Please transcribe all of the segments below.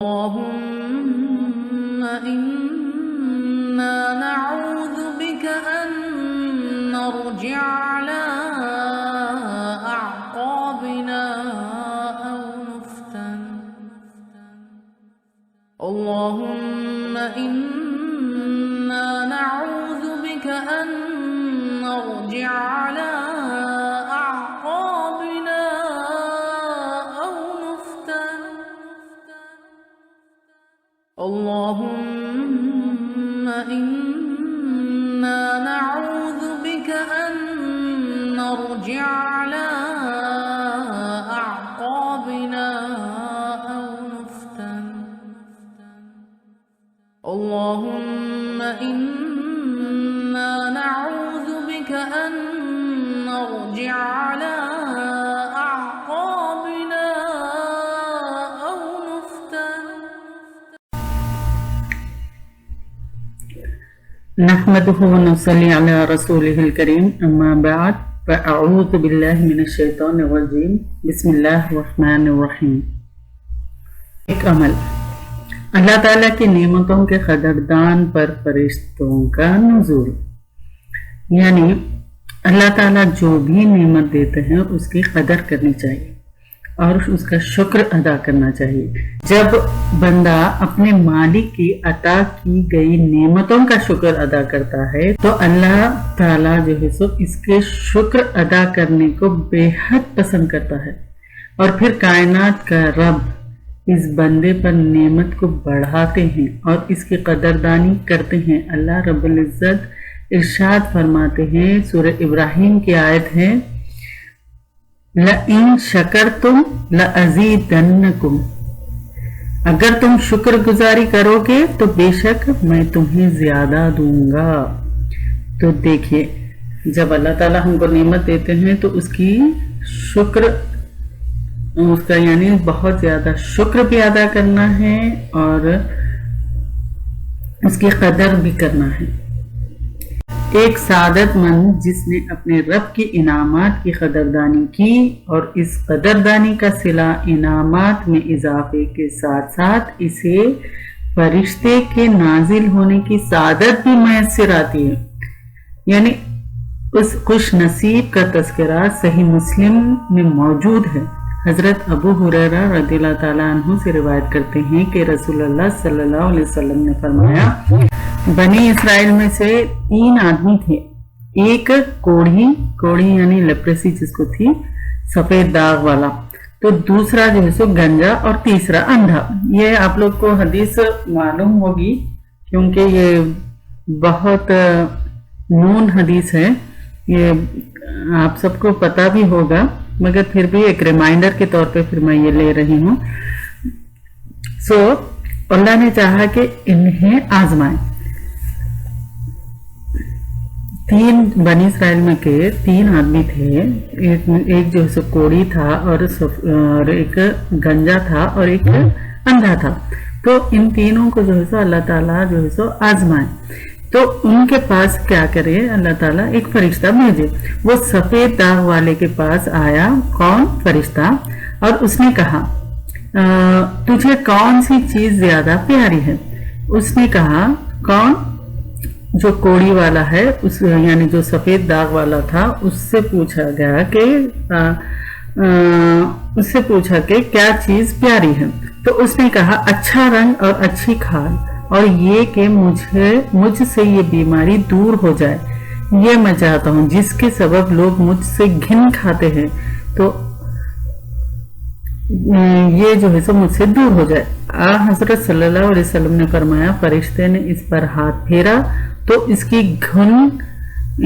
اللهم إنا نعوذ بك أن نرجع على أعقابنا أو نفتن. اللهم إنا نعوذ بك أن نرجع على أعقابنا أو نفتن. اللهم إنا نعوذ بك أن نرجع على أعقابنا أو نفتن. اللهم إنا نعوذ بك أن نرجع على أعقابنا أو نفتن. نحمده ونصلي على رسوله الكريم اما بعد فاعوذ باللہ من الشیطان الرجیم بسم اللہ الرحمن الرحیم. ایک عمل اللہ تعالیٰ کی نعمتوں کے قدردان پر فرشتوں کا نزول، یعنی اللہ تعالیٰ جو بھی نعمت دیتے ہیں اس کی قدر کرنی چاہیے اور اس کا شکر ادا کرنا چاہیے. جب بندہ اپنے مالک کی عطا کی گئی نعمتوں کا شکر ادا کرتا ہے تو اللہ تعالیٰ جو ہے سو اس کے شکر ادا کرنے کو بے حد پسند کرتا ہے، اور پھر کائنات کا رب اس بندے پر نعمت کو بڑھاتے ہیں اور اس کی قدردانی کرتے ہیں. اللہ رب العزت ارشاد فرماتے ہیں، سورہ ابراہیم کی آیت ہے، لَإِن شَكَرْتُمْ لَأَزِيدَنَّكُمْ، اگر تم شکر گزاری کرو گے تو بے شک میں تمہیں زیادہ دوں گا. تو دیکھیے جب اللہ تعالیٰ ہم کو نعمت دیتے ہیں تو اس کی شکر، اس کا یعنی بہت زیادہ شکر بھی ادا کرنا ہے اور اس کی قدر بھی کرنا ہے. ایک سعادت مند جس نے اپنے رب کی انعامات کی قدردانی کی اور اس قدردانی کا صلہ انعامات میں اضافے کے ساتھ ساتھ اسے فرشتے کے نازل ہونے کی سعادت بھی میسر آتی ہے. یعنی اس خوش نصیب کا تذکرہ صحیح مسلم میں موجود ہے. حضرت ابو ہریرہ رضی اللہ تعالیٰ عنہ سے روایت کرتے ہیں کہ رسول اللہ صلی اللہ علیہ وسلم نے فرمایا، بنی اسرائیل میں سے 3 آدمی تھے، ایک کوڑھی یعنی لیپریسی جس کو تھی، سفید داغ والا، تو دوسرا جو ہے سو گنجا، اور تیسرا اندھا. یہ آپ لوگ کو حدیث معلوم ہوگی کیونکہ یہ بہت نون حدیث ہے، یہ آپ سب کو پتہ بھی ہوگا، مگر پھر بھی ایک ریمائنڈر کے طور پہ پھر میں یہ لے رہی ہوں. اللہ نے چاہا کہ انہیں آزمائیں. 3 بنی اسرائیل میں کے 3 آدمی تھے، ایک جو ہے سو کوڑھی تھا اور ایک گنجا تھا اور ایک اندھا تھا. تو ان تینوں کو جو ہے سو اللہ تعالیٰ جو ہے سو آزمائیں. تو ان کے پاس کیا کرے اللہ تعالیٰ، ایک فرشتہ بھیجے. وہ سفید داغ والے کے پاس آیا، کون؟ فرشتہ، اور اس نے کہا تجھے کون سی چیز زیادہ پیاری ہے؟ اس نے کہا کون؟ جو کوڑی والا ہے، یعنی جو سفید داغ والا تھا، اس سے پوچھا کہ کیا چیز پیاری ہے؟ تو اس نے کہا اچھا رنگ اور اچھی کھال، اور یہ کہ مجھ سے یہ بیماری دور ہو جائے، یہ میں چاہتا ہوں جس کے سبب لوگ مجھ سے گھن کھاتے ہیں، تو یہ جو ہے سو مجھ سے دور ہو جائے. حضرت صلی اللہ علیہ وسلم نے فرمایا، فرشتے نے اس پر ہاتھ پھیرا تو اس کی گھن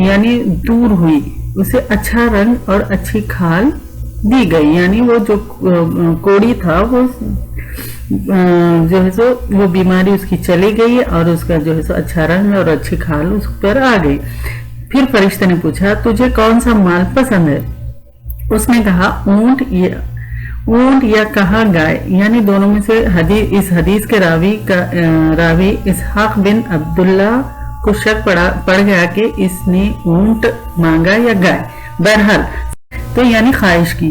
یعنی دور ہوئی، اسے اچھا رنگ اور اچھی کھال دی گئی. یعنی وہ جو کوڑی تھا وہ جو ہے سو وہ بیماری اس کی چلی گئی اور اس کا جو ہے سو اچھا رنگ اور اچھی کھال اس پر آ گئی. پھر فرشتے نے پوچھا تجھے کون سا مال پسند ہے؟ اس نے کہا اونٹ یا کہا گائے. یعنی دونوں میں سے اس حدیث کے راوی اسحاق بن عبداللہ کو شک پڑ گیا کہ اس نے اونٹ مانگا یا گائے. بہرحال تو یعنی خواہش کی.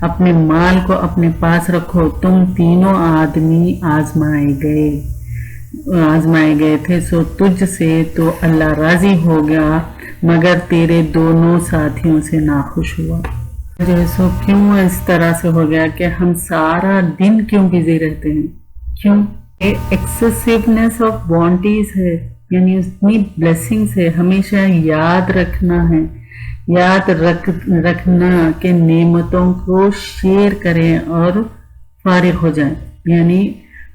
اپنے مال کو اپنے پاس رکھو، تم تینوں آدمی آزمائے گئے تھے، سو تجھ سے تو اللہ راضی ہو گیا مگر تیرے دونوں ساتھیوں سے ناخوش ہوا۔ جو سو کیوں اس طرح سے ہو گیا کہ ہم سارا دن کیوں بزی رہتے ہیں؟ کیوں؟ ایکسیسونیس آف وانٹیز ہے، یعنی اتنی بلیسنگز ہے، ہمیشہ یاد رکھنا کہ نعمتوں کو شیئر کریں اور فارغ ہو جائیں، یعنی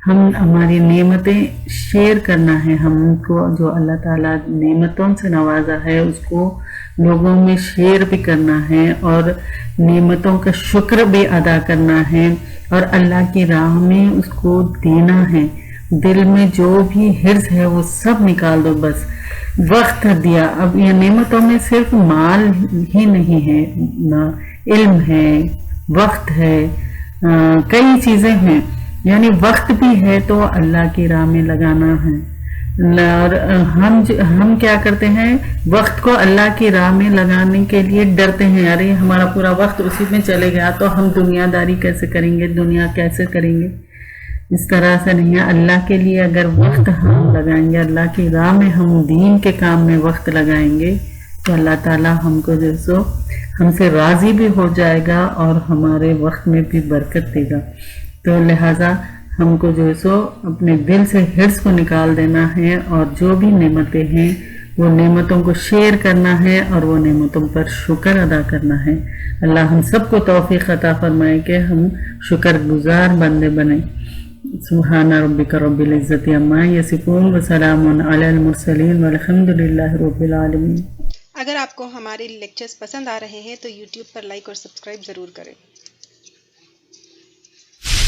ہماری نعمتیں شیئر کرنا ہے، ہم کو جو اللہ تعالیٰ نعمتوں سے نوازا ہے اس کو لوگوں میں شیئر بھی کرنا ہے اور نعمتوں کا شکر بھی ادا کرنا ہے اور اللہ کی راہ میں اس کو دینا ہے۔ دل میں جو بھی حرص ہے وہ سب نکال دو، بس وقت دیا۔ اب یہ نعمتوں میں صرف مال ہی نہیں ہے، علم ہے، وقت ہے، کئی چیزیں ہیں، یعنی وقت بھی ہے تو اللہ کی راہ میں لگانا ہے۔ اور ہم کیا کرتے ہیں، وقت کو اللہ کی راہ میں لگانے کے لیے ڈرتے ہیں، ارے ہمارا پورا وقت اسی میں چلے گیا تو ہم دنیا داری کیسے کریں گے، دنیا کیسے کریں گے؟ اس طرح سے نہیں ہے۔ اللہ کے لیے اگر وقت ہم لگائیں گے، اللہ کی راہ میں ہم دین کے کام میں وقت لگائیں گے تو اللہ تعالیٰ ہم کو جو سو ہم سے راضی بھی ہو جائے گا اور ہمارے وقت میں بھی برکت دے گا۔ تو لہٰذا ہم کو جو سو اپنے دل سے حرص کو نکال دینا ہے اور جو بھی نعمتیں ہیں وہ نعمتوں کو شیئر کرنا ہے اور وہ نعمتوں پر شکر ادا کرنا ہے۔ اللہ ہم سب کو توفیق عطا فرمائے کہ ہم شکر گزار بندے بنیں۔ سبحان ربک رب العزت عما یصفون وسلام علی المرسلین والحمد للہ رب العالمین۔ اگر آپ کو ہمارے لیکچرز پسند آ رہے ہیں تو یوٹیوب پر لائک اور سبسکرائب ضرور کریں۔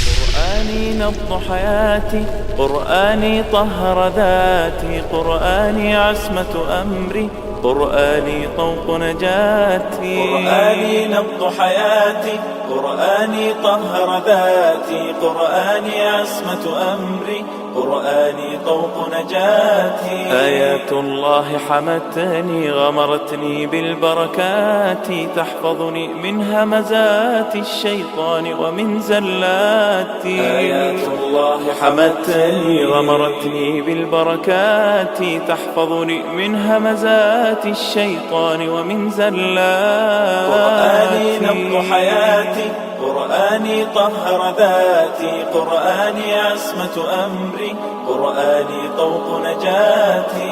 قرآني نبض حياتي، قرآني طهر ذاتي، قرآني عصمة أمري، قرآني طوق نجاتي، قرآني نبض حياتي، قرآني طهر ذاتي، قرآني عصمة أمري، قرآني طوق نجاتي، آيات الله حمتني غمرتني بالبركات، تحفظني من همزات الشيطان ومن زلاتي، آيات الله حمتني غمرتني بالبركات، تحفظني من همزات الشيطان ومن زلاتي، قرآني نبض حياتي، قرآني طهر ذاتي، قرآني عصمة أمري، قرآني طوق نجاتي.